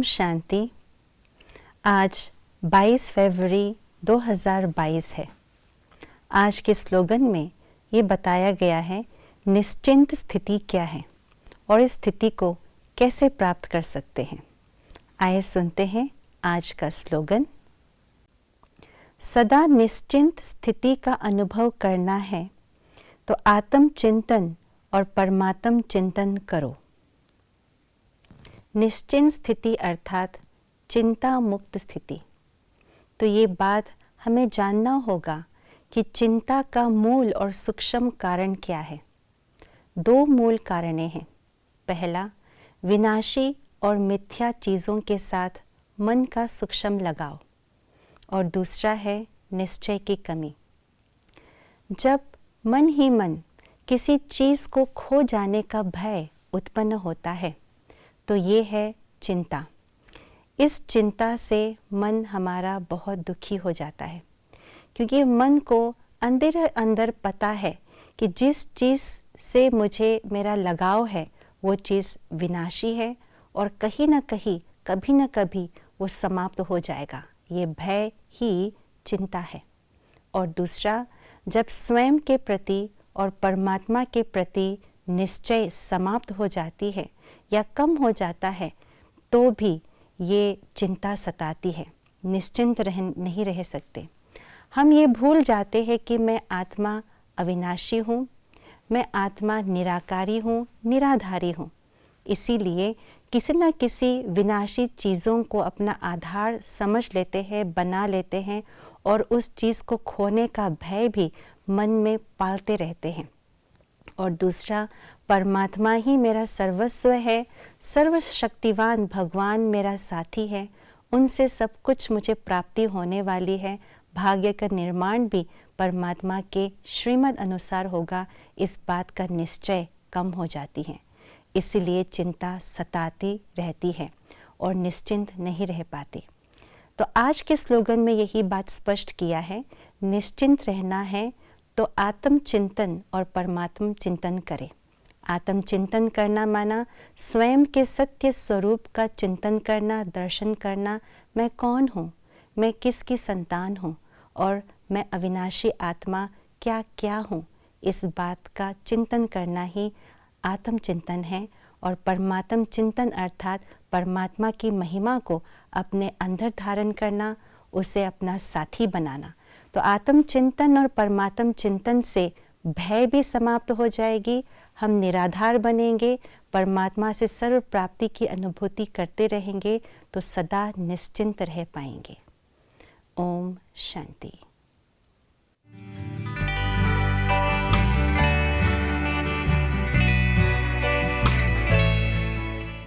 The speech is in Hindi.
ओम शांति। आज 22 फरवरी 2022 है। आज के स्लोगन में ये बताया गया है निश्चिंत स्थिति क्या है और इस स्थिति को कैसे प्राप्त कर सकते हैं। आइए सुनते हैं आज का स्लोगन। सदा निश्चिंत स्थिति का अनुभव करना है तो आत्म चिंतन और परमात्म चिंतन करो। निश्चिंत स्थिति अर्थात चिंता मुक्त स्थिति। तो ये बात हमें जानना होगा कि चिंता का मूल और सूक्ष्म कारण क्या है। दो मूल कारणे हैं। पहला, विनाशी और मिथ्या चीज़ों के साथ मन का सूक्ष्म लगाव, और दूसरा है निश्चय की कमी। जब मन ही मन किसी चीज़ को खो जाने का भय उत्पन्न होता है तो ये है चिंता। इस चिंता से मन हमारा बहुत दुखी हो जाता है, क्योंकि मन को अंदर अंदर पता है कि जिस चीज़ से मुझे मेरा लगाव है वो चीज़ विनाशी है और कहीं ना कहीं कभी ना कभी वो समाप्त हो जाएगा। ये भय ही चिंता है। और दूसरा, जब स्वयं के प्रति और परमात्मा के प्रति निश्चय समाप्त हो जाती है या कम हो जाता है तो भी ये चिंता सताती है। निश्चिंत नहीं रह सकते। हम ये भूल जाते हैं कि मैं आत्मा अविनाशी हूँ, मैं आत्मा निराकारी हूँ, निराधारी हूँ। इसीलिए किसी न किसी विनाशी चीज़ों को अपना आधार समझ लेते हैं, बना लेते हैं और उस चीज़ को खोने का भय भी मन में पालते रहते हैं। और दूसरा, परमात्मा ही मेरा सर्वस्व है, सर्वशक्तिवान भगवान मेरा साथी है, उनसे सब कुछ मुझे प्राप्ति होने वाली है, भाग्य का निर्माण भी परमात्मा के श्रीमद् अनुसार होगा। इस बात का निश्चय कम हो जाती है। इसीलिए चिंता सताती रहती है और निश्चिंत नहीं रह पाती। तो आज के स्लोगन में यही बात स्पष्ट किया है, निश्चिंत रहना है तो आत्म चिंतन और परमात्म चिंतन करें। आत्म चिंतन करना माना स्वयं के सत्य स्वरूप का चिंतन करना, दर्शन करना। मैं कौन हूँ, मैं किसकी संतान हूँ और मैं अविनाशी आत्मा क्या क्या हूँ, इस बात का चिंतन करना ही आत्म चिंतन है। और परमात्म चिंतन अर्थात परमात्मा की महिमा को अपने अंदर धारण करना, उसे अपना साथी बनाना। तो आत्म चिंतन और परमात्म चिंतन से भय भी समाप्त हो जाएगी, हम निराधार बनेंगे, परमात्मा से सर्व प्राप्ति की अनुभूति करते रहेंगे तो सदा निश्चिंत रह पाएंगे। ओम शांति।